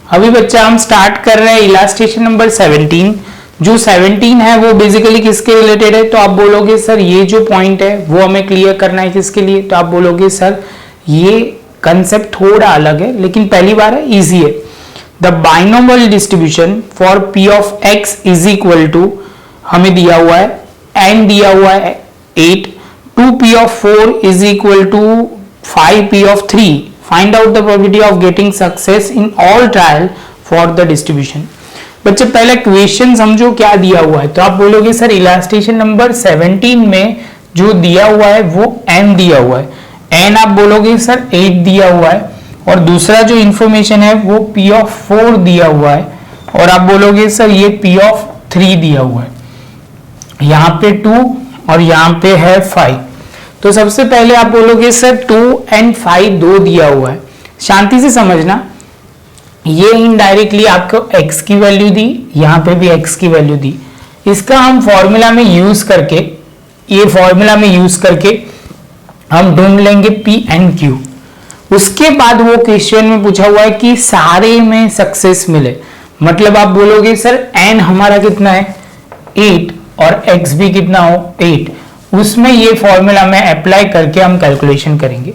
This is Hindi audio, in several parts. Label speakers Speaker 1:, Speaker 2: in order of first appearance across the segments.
Speaker 1: अभी बच्चा हम स्टार्ट कर रहे हैं इलास्ट्रेशन नंबर 17। जो 17 है वो बेसिकली किसके रिलेटेड है? तो आप बोलोगे सर ये जो पॉइंट है वो हमें क्लियर करना है किसके लिए? तो आप बोलोगे सर ये कंसेप्ट थोड़ा अलग है लेकिन पहली बार है, इजी है। The binomial distribution for P of X is equal to, हमें दिया हुआ है एन दिया हुआ है 8, 2p of 4 is equal to 5p of 3. Find out the probability of getting success in all trial for the distribution. बच्चे पहले क्वेश्चन समझो क्या दिया हुआ है। तो आप बोलोगे सर इलास्ट्रेशन नंबर 17 में जो दिया हुआ है वो n दिया हुआ है, n आप बोलोगे सर 8 दिया हुआ है, और दूसरा जो इंफॉर्मेशन है वो p of 4 दिया हुआ है, और आप बोलोगे सर ये p of 3 दिया हुआ है, यहाँ पे 2 और यहाँ पे है 5। तो सबसे पहले आप बोलोगे सर 2 and 5 दो दिया हुआ है, शांति से समझना। ये इनडायरेक्टली आपको x की वैल्यू दी, यहाँ पे भी x की वैल्यू दी। इसका हम फॉर्मूला में यूज करके, ये फॉर्मूला में यूज करके हम ढूंढ लेंगे p and q। उसके बाद वो क्वेश्चन में पूछा हुआ है कि सारे में सक्सेस मिले, मतलब आप बोलोगे सर n हमारा कितना है 8 और x भी कितना हो 8, उसमें ये फॉर्मूला में अप्लाई करके हम कैलकुलेशन करेंगे।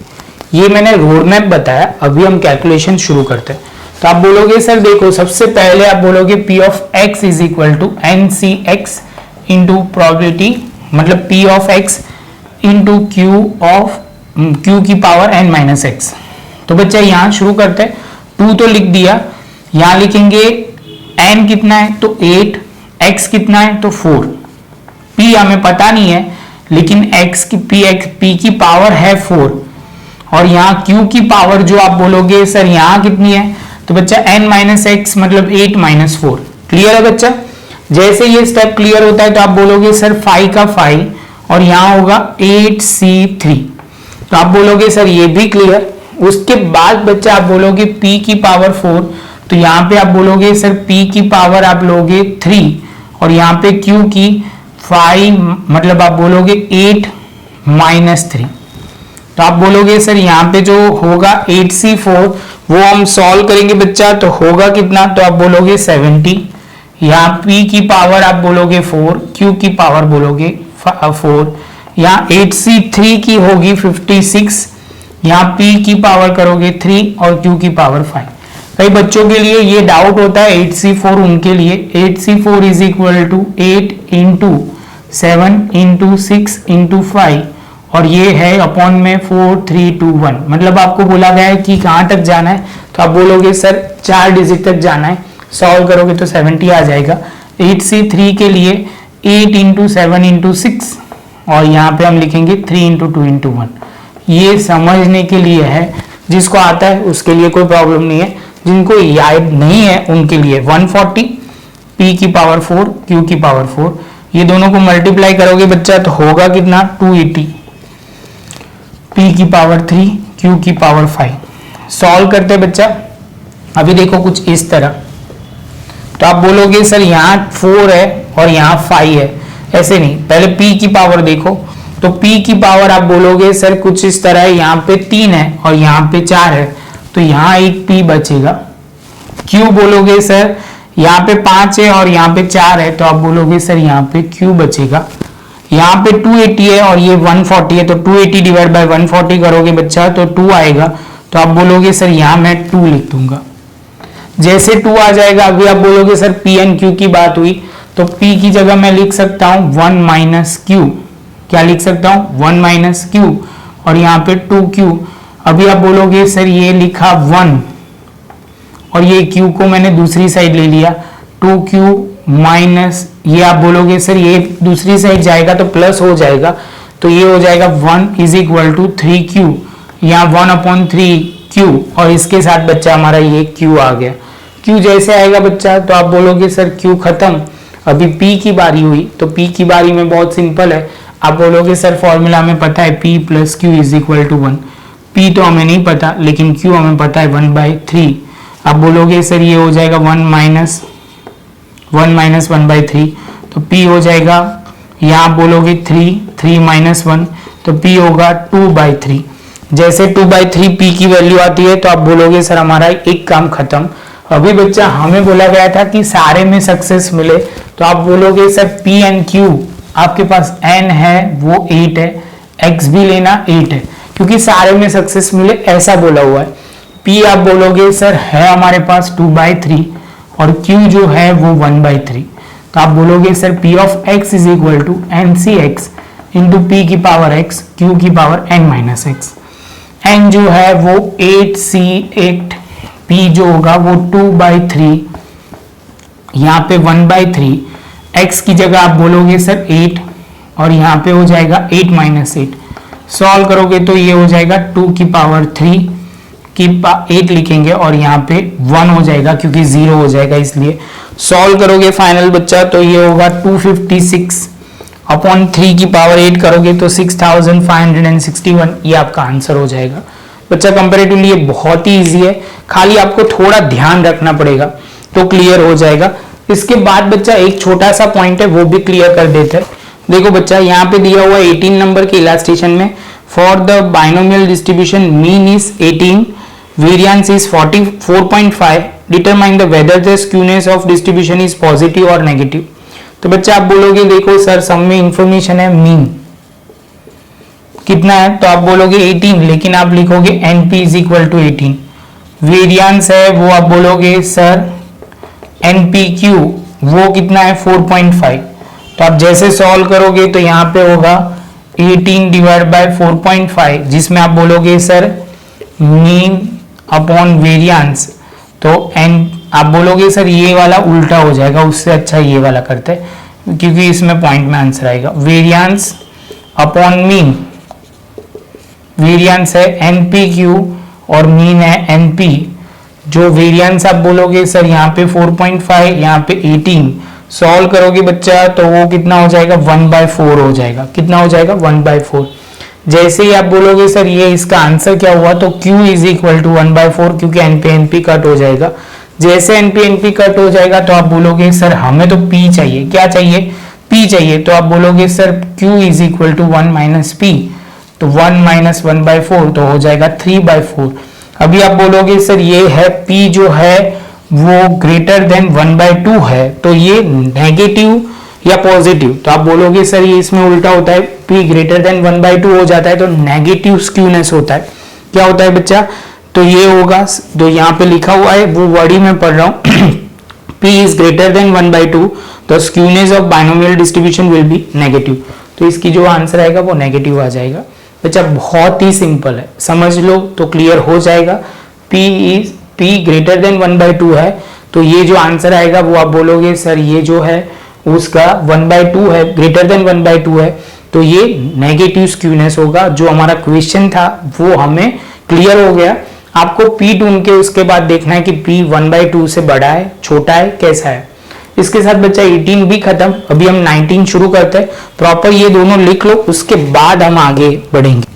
Speaker 1: ये मैंने रोड मैप बताया, अभी हम कैलकुलेशन शुरू करते हैं। तो आप बोलोगे सर देखो सबसे पहले आप बोलोगे p of x is equal to N C X into probability, मतलब p of x into q की पावर n माइनस एक्स। तो बच्चा यहाँ शुरू करते हैं, 2 तो लिख दिया, यहाँ लिखेंगे n कितना है तो 8, x कितना है तो 4, p हमें पता नहीं है लेकिन x की p की पावर है 4, और यहाँ q की पावर जो आप बोलोगे सर यहाँ कितनी है तो बच्चा n माइनस एक्स मतलब 8 माइनस 4। क्लियर है बच्चा? जैसे ये स्टेप क्लियर होता है तो आप बोलोगे सर 5 का 5 और यहाँ होगा 8c3, तो आप बोलोगे सर ये भी क्लियर। उसके बाद बच्चा आप बोलोगे p की पावर 4, तो यहाँ पे आप बोलोगे सर p की पावर आप लोगे 3 और यहाँ पे q की 5 मतलब आप बोलोगे 8 माइनस 3। तो आप बोलोगे सर यहाँ पे जो होगा 8c4 वो हम सॉल्व करेंगे बच्चा, तो होगा कितना तो आप बोलोगे 70, यहाँ p की पावर आप बोलोगे 4, q की पावर बोलोगे 4, यहाँ 8c3 की होगी 56, यहाँ p की पावर करोगे 3 और q की पावर 5। कई बच्चों के लिए ये डाउट होता है 8c4, उनके लिए 8c4 is equal to 8 into 7 into 6 into 5 और ये है अपॉन में 4 3 2 1, मतलब आपको बोला गया है कि कहाँ तक जाना है, तो आप बोलोगे सर 4 डिजिट तक जाना है। सॉल्व करोगे तो 70 आ जाएगा। 8c3 के लिए 8 इंटू 7 इंटू 6 और यहाँ पे हम लिखेंगे 3 इंटू 2 इंटू 1। ये समझने के लिए है, जिसको आता है उसके लिए कोई प्रॉब्लम नहीं है, जिनको याद नहीं है उनके लिए 140 p की पावर 4 q की पावर 4, ये दोनों को मल्टीप्लाई करोगे बच्चा तो होगा कितना 280, p की पावर 3 q की पावर 5। सॉल्व करते हैं बच्चा। अभी देखो कुछ इस तरह, तो आप बोलोगे सर यहाँ 4 है और यहाँ 5 है, ऐसे नहीं, पहले p की पावर देखो, तो p की पावर आप बोलोगे सर कुछ इस तरह है, यहाँ पे 3 है और यहाँ पे 4 है, तो यहाँ एक p बचेगा। q बोलोगे सर यहाँ पे 5 है और यहाँ पे 4 है, तो आप बोलोगे सर यहाँ पे q बचेगा। यहाँ पे 280 है और ये 140 है, तो 280 डिवाइड बाय 140 करोगे बच्चा तो 2 आएगा, तो आप बोलोगे सर यहाँ मैं 2 लिख दूंगा। जैसे 2 आ जाएगा, अभी आप बोलोगे सर p एंड q की बात हुई, तो p की जगह मैं लिख सकता हूँ 1 माइनस q, क्या लिख सकता हूँ 1 माइनस q, और यहाँ पे 2q। अभी आप बोलोगे सर ये लिखा 1 और ये q को मैंने दूसरी साइड ले लिया, 2q माइनस, ये आप बोलोगे सर ये दूसरी साइड जाएगा तो प्लस हो जाएगा, तो ये हो जाएगा 1 इज इक्वल टू 3q, यहाँ 1/3q, और इसके साथ बच्चा हमारा ये q आ गया। q जैसे आएगा बच्चा तो आप बोलोगे सर q खत्म। अभी p की बारी हुई, तो p की बारी में बहुत सिंपल है, आप बोलोगे सर फॉर्मूला में पता है p plus q is equal to 1, p तो हमें नहीं पता लेकिन q हमें पता है 1/3। आप बोलोगे सर ये हो जाएगा 1 माइनस 1/3, तो p हो जाएगा, यहाँ बोलोगे 3 माइनस 1, तो p होगा 2/3। जैसे 2/3 p की वैल्यू आती है तो आप बोलोगे सर हमारा एक काम खत्म। अभी बच्चा हमें बोला गया था कि सारे में सक्सेस मिले, तो आप बोलोगे सर पी एंड क्यू, आपके पास एन है वो 8 है, एक्स भी लेना 8 है, क्योंकि सारे में सक्सेस मिले ऐसा बोला हुआ है। पी आप बोलोगे सर है हमारे पास 2/3 और क्यू जो है वो 1/3, तो आप बोलोगे sir P of X is equal to N C X into P की पावर एक्स क्यू की power N minus X. N जो है वो 8c8, पी जो होगा वो 2/3, यहाँ पे 1/3, x की जगह आप बोलोगे सर 8 और यहाँ पे हो जाएगा 8 माइनस 8। सॉल्व करोगे तो ये हो जाएगा 2 की पावर 3 की 8 लिखेंगे और यहाँ पे 1 हो जाएगा क्योंकि 0 हो जाएगा, इसलिए सॉल्व करोगे फाइनल बच्चा तो ये होगा 256 अपॉन 3 की पावर 8 करोगे तो 6561, ये आपका आंसर हो जाएगा। बच्चा कंपैरेटिवली ये बहुत ही इजी है, खाली आपको थोड़ा ध्यान रखना पड़ेगा तो क्लियर हो जाएगा। इसके बाद बच्चा एक छोटा सा पॉइंट है वो भी क्लियर कर देते हैं। देखो बच्चा यहाँ पे दिया हुआ 18 नंबर के इलास्ट्रेशन में for the binomial distribution mean is 18, variance is 44.5, determine the whether the skewness of distribution is positive और नेगेटिव। तो बच्चा आप बोलोगे देखो सर सम में इंफॉर्मेशन है मीन कितना है, तो आप बोलोगे 18, लेकिन आप लिखोगे NP is equal to 18। Variance है वो आप बोलोगे सर एनपीक्यू वो कितना है 4.5, तो आप जैसे सॉल्व करोगे तो यहाँ पे होगा 18 डिवाइड बाय 4.5, जिसमें आप बोलोगे सर मीन अपॉन वेरिएंस, तो एन आप बोलोगे सर ये वाला उल्टा हो जाएगा, उससे अच्छा ये वाला करते हैं क्योंकि इसमें पॉइंट में आंसर आएगा। वेरिएंस अपॉन मीन, वेरिएंस है एनपीक्यू और मीन है एनपी। जो वेरिएंस आप बोलोगे सर यहाँ पे 4.5, यहाँ पे 18, सॉल्व करोगे बच्चा तो वो कितना हो जाएगा 1/4 हो जाएगा। कितना हो जाएगा 1/4। जैसे ही आप बोलोगे सर ये इसका आंसर क्या हुआ, तो Q इज इक्वल टू 1/4, क्योंकि एनपी एनपी कट हो जाएगा। जैसे एनपी एनपी कट हो जाएगा तो आप बोलोगे सर हमें तो P चाहिए, क्या चाहिए P चाहिए, तो आप बोलोगे sir Q is equal to 1 minus P, तो 1 माइनस 1/4 तो हो जाएगा 3/4। अभी आप बोलोगे सर ये है P जो है वो ग्रेटर देन 1/2 है, तो ये नेगेटिव या पॉजिटिव, तो आप बोलोगे सर ये इसमें उल्टा होता है, P ग्रेटर देन 1/2 हो जाता है तो नेगेटिव स्क्यूनेस होता है। क्या होता है बच्चा, तो ये होगा, तो यहाँ पे लिखा हुआ है वो वर्ड ही मैं पढ़ रहा हूँ P इज ग्रेटर देन 1/2, तो skewness of binomial distribution will be negative, तो इसकी जो आंसर आएगा वो नेगेटिव आ जाएगा। बच्चा बहुत ही सिंपल है, समझ लो तो क्लियर हो जाएगा। P ग्रेटर देन 1/2 है, तो ये जो आंसर आएगा वो आप बोलोगे सर ये जो है उसका 1/2 है, ग्रेटर देन 1/2 है, तो ये नेगेटिव स्क्यूनेस होगा। जो हमारा क्वेश्चन था वो हमें क्लियर हो गया। आपको P ढूंढ के उसके बाद देखना है कि P 1/2 से बड़ा है, छोटा है, कैसा है। इसके साथ बच्चा 18 भी खत्म, अभी हम 19 शुरू करते हैं। प्रॉपर ये दोनों लिख लो, उसके बाद हम आगे बढ़ेंगे।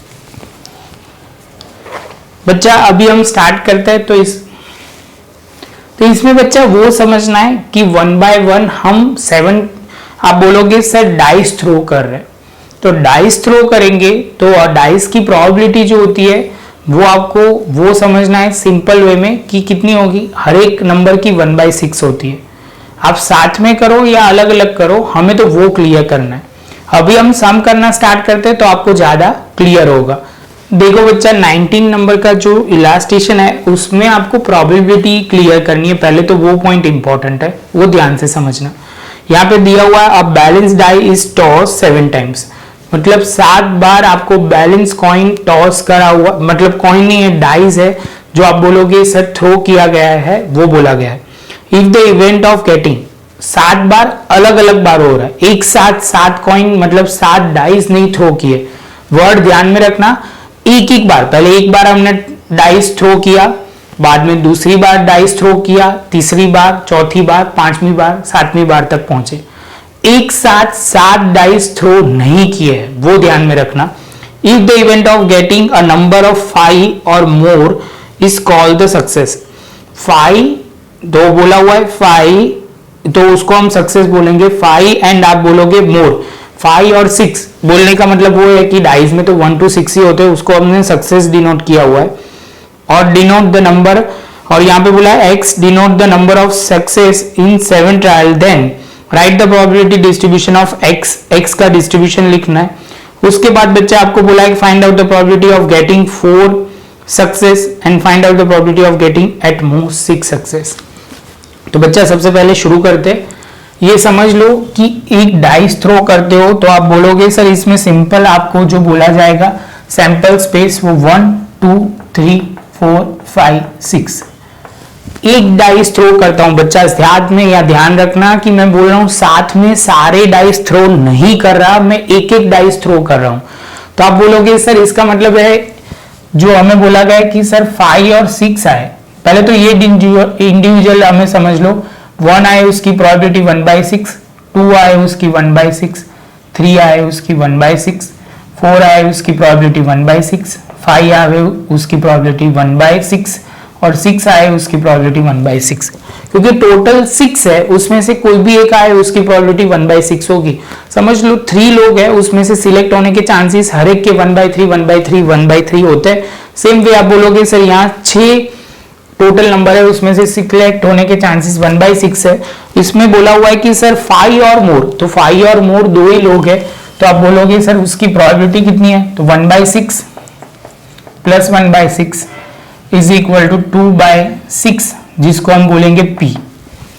Speaker 1: बच्चा अभी हम स्टार्ट करते हैं, तो इसमें बच्चा वो समझना है कि 1 by 1 हम 7, आप बोलोगे सर डाइस थ्रो कर रहे हैं, तो डाइस थ्रो करेंगे तो डाइस की प्रोबेबिलिटी जो होती है वो आपको वो समझना है सिंपल वे में कि कितनी होगी, हर एक नंबर की 1/6 होती है। आप साथ में करो या अलग अलग करो, हमें तो वो क्लियर करना है। अभी हम सम करना स्टार्ट करते हैं तो आपको ज्यादा क्लियर होगा। देखो बच्चा 19 नंबर का जो इलास्ट्रेशन है उसमें आपको प्रोबेबिलिटी क्लियर करनी है, पहले तो वो पॉइंट इंपॉर्टेंट है, वो ध्यान से समझना। यहाँ पे दिया हुआ है balance die is toss 7 times, मतलब 7 बार आपको बैलेंस कॉइन टॉस करा हुआ, मतलब कॉइन नहीं है डाइस है, जो आप बोलोगे सर थ्रो किया गया है वो बोला गया है। If the event of getting 7 बार अलग अलग बार हो रहा है, एक साथ 7 कॉइन मतलब 7 डाइस नहीं थ्रो किए, वर्ड ध्यान में रखना। एक बार, पहले एक बार हमने डाइस थ्रो किया, बाद में दूसरी बार डाइस थ्रो किया, तीसरी बार, चौथी बार, 5वीं बार, 7वीं बार तक पहुंचे। एक साथ 7 डाइस थ्रो नहीं किए, वो ध्यान में रखना। If the event of getting a number of 5 और more is called the success. 5 दो बोला हुआ है 5, तो उसको हम सक्सेस बोलेंगे। 5 एंड आप बोलोगे मोर, 5 और 6 बोलने का मतलब वो है कि डाइस में तो 1 to 6 ही होते हैं, उसको हमने सक्सेस डिनोट किया हुआ है। और डिनोट द नंबर और यहाँ पे बोला है x denote the number of success in 7 trial, then write the probability distribution of x, x का डिस्ट्रीब्यूशन लिखना है। उसके बाद बच्चा आपको बोला है कि find out the probability of getting 4 success and find out the probability of getting at most 6 success. तो बच्चा सबसे पहले शुरू करते हैं। ये समझ लो कि एक डाइस थ्रो करते हो तो आप बोलोगे सर इसमें सिंपल आपको जो बोला जाएगा सैंपल स्पेस वो 1 2 3 4 5 6 एक डाइस थ्रो करता हूं। बच्चा ध्यान में या ध्यान रखना कि मैं बोल रहा हूं साथ में सारे डाइस थ्रो नहीं कर रहा, मैं एक एक डाइस थ्रो कर रहा हूं। तो आप बोलोगे सर इसका मतलब है जो हमें बोला गया कि सर 5 और 6 आए, पहले तो ये इंडिविजुअल हमें समझ लो। 1 आए उसकी प्रोबेबिलिटी 1/6, 2 आए उसकी 1/6, 3 आए उसकी 1/6, 4 आए उसकी प्रोबेबिलिटी 1/6, 5 आए उसकी प्रोबेबिलिटी 1/6 और 6 आए उसकी प्रोबेबिलिटी 1/6। क्योंकि टोटल 6 है, उसमें से कोई भी एक आए उसकी प्रोबेबिलिटी 1/6 होगी। समझ लो 3 लोग हैं, उसमें से सिलेक्ट होने के चांसेस हर एक के 1/3 1/3 1/3 होते हैं। सेम वे आप बोलोगे सर यहाँ 6 टोटल नंबर है, उसमें से सिलेक्ट होने के चांसेस 1/6 है। इसमें बोला हुआ है कि सर 5 और मोर, तो 5 और मोर 2 ही लोग हैं, तो आप बोलोगे सर उसकी प्रोबेबिलिटी कितनी है, तो 1/6 प्लस 1/6 इज इक्वल टू 2/6, जिसको हम बोलेंगे p।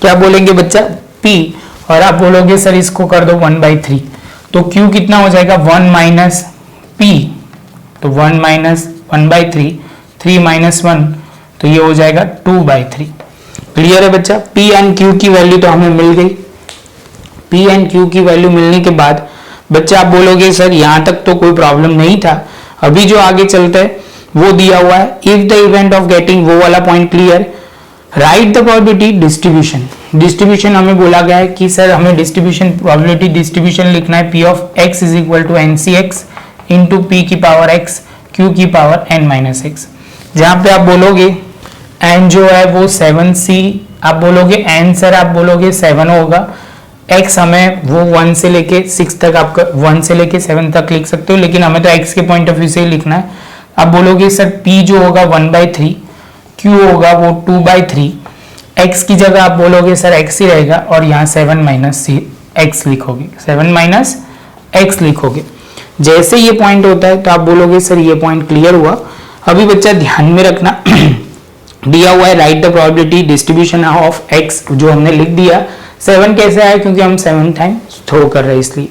Speaker 1: क्या बोलेंगे बच्चा, p। और आप बोलोगे सर इसको कर दो 1/3, तो q कितना हो जाएगा 1 माइनस p, तो 1 माइनस 1/3, 3 माइनस 1, तो ये हो जाएगा 2/3। क्लियर है बच्चा। p एंड q की वैल्यू तो हमें मिल गई। p एंड q की वैल्यू मिलने के बाद बच्चा आप बोलोगे सर यहां तक तो कोई प्रॉब्लम नहीं था, अभी जो आगे चलता है वो दिया हुआ है if the event of getting, वो वाला point clear. Right the probability distribution. Distribution हमें बोला गया है कि सर हमें डिस्ट्रीब्यूशन प्रोबेबिलिटी डिस्ट्रीब्यूशन लिखना है, p of x is equal to NCx into p की पावर x q की पावर n माइनस x। जहां पे आप बोलोगे n जो है वो 7c, आप बोलोगे n सर आप बोलोगे 7 होगा, x हमें वो 1 से लेके 6 तक, आप 1 से लेके 7 तक लिख सकते हो, लेकिन हमें तो x के पॉइंट ऑफ व्यू से ही लिखना है। आप बोलोगे सर p जो होगा 1/3, q होगा वो 2/3, x की जगह आप बोलोगे सर x ही रहेगा और यहाँ 7 माइनस x लिखोगे, 7 माइनस x लिखोगे। जैसे ये पॉइंट होता है तो आप बोलोगे सर ये पॉइंट क्लियर हुआ। अभी बच्चा ध्यान में रखना दिया हुआ है right the probability distribution of x, जो हमने लिख दिया। 7 कैसे आया, क्योंकि हम 7 टाइम्स थ्रो कर रहे हैं इसलिए।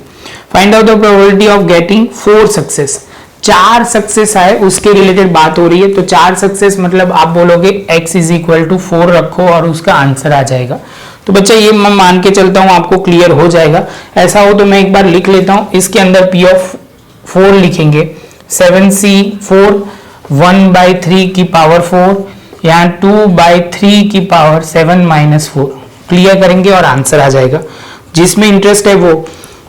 Speaker 1: Find out the probability of getting 4 success. 4 success आए उसके रिलेटेड बात हो रही है, तो 4 सक्सेस मतलब आप बोलोगे x इज इक्वल टू 4 रखो और उसका आंसर आ जाएगा। तो बच्चा ये मैं मान के चलता हूं आपको क्लियर हो जाएगा। ऐसा हो तो मैं एक बार लिख लेता हूं, इसके अंदर p ऑफ 4 लिखेंगे, 7c4 1/3 की पावर 4, यहाँ 2/3 की पावर 7 माइनस 4 क्लियर करेंगे और आंसर आ जाएगा। जिसमें इंटरेस्ट है वो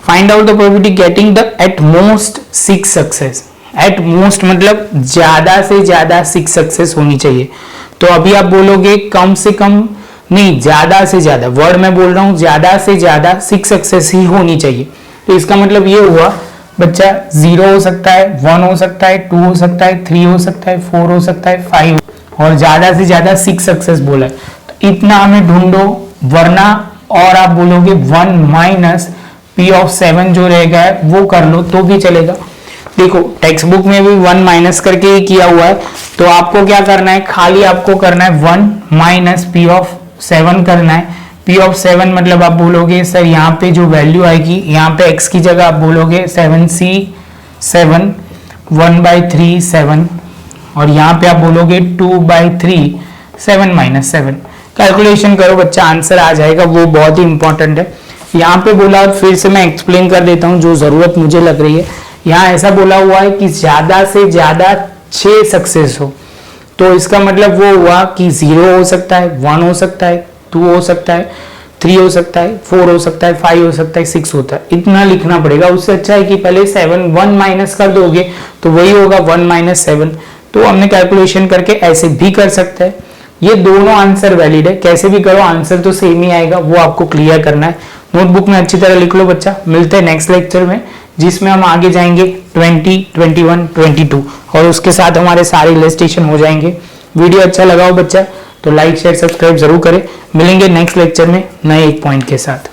Speaker 1: find out the probability getting the eight most 6 success. At most मतलब ज्यादा से ज्यादा 6 सक्सेस होनी चाहिए। तो अभी आप बोलोगे कम से कम नहीं, ज्यादा से ज्यादा, वर्ड में बोल रहा हूं ज्यादा से ज्यादा 6 सक्सेस ही होनी चाहिए। तो इसका मतलब ये हुआ बच्चा 0 हो सकता है, 1 हो सकता है, 2 हो सकता है, 3 हो सकता है, 4 हो सकता है, 5 और ज्यादा से ज्यादा 6 सक्सेस बोला है। तो इतना हमें ढूंढो, वरना और आप बोलोगे 1 माइनस p ऑफ 7 जो रहेगा वो कर लो तो भी चलेगा। देखो टेक्स्ट बुक में भी 1 माइनस करके ही किया हुआ है, तो आपको क्या करना है, खाली आपको करना है 1 माइनस p ऑफ 7 करना है। p ऑफ 7 मतलब आप बोलोगे सर यहाँ पे जो वैल्यू आएगी, यहाँ पे x की जगह आप बोलोगे 7c7 1/3 7 और यहाँ पे आप बोलोगे 2/3 7 माइनस 7। कैलकुलेशन करो बच्चा, आंसर आ जाएगा, वो बहुत ही इंपॉर्टेंट है। यहाँ पे बोला, फिर से मैं एक्सप्लेन कर देता हूँ जो जरूरत मुझे लग रही है। यहाँ ऐसा बोला हुआ है कि ज्यादा से ज्यादा 6 सक्सेस हो, तो इसका मतलब वो हुआ कि 0 हो सकता है, 1 हो सकता है, 2 हो सकता है, 3 हो सकता है, 4 हो सकता है, 5 हो सकता है, 6 होता है। इतना लिखना पड़ेगा। उससे अच्छा है कि पहले 1 माइनस कर दोगे तो वही होगा 1 माइनस 7। तो हमने कैलकुलेशन करके ऐसे भी कर सकते हैं। ये दोनों आंसर वैलिड है, कैसे भी करो आंसर तो सेम ही आएगा, वो आपको क्लियर करना है। नोटबुक में अच्छी तरह लिख लो बच्चा। मिलते हैं नेक्स्ट लेक्चर में, जिसमें हम आगे जाएंगे 20, 21, 22 और उसके साथ हमारे सारे इलस्ट्रेशन हो जाएंगे। वीडियो अच्छा लगा हो बच्चा तो लाइक शेयर सब्सक्राइब जरूर करें। मिलेंगे नेक्स्ट लेक्चर में नए एक पॉइंट के साथ।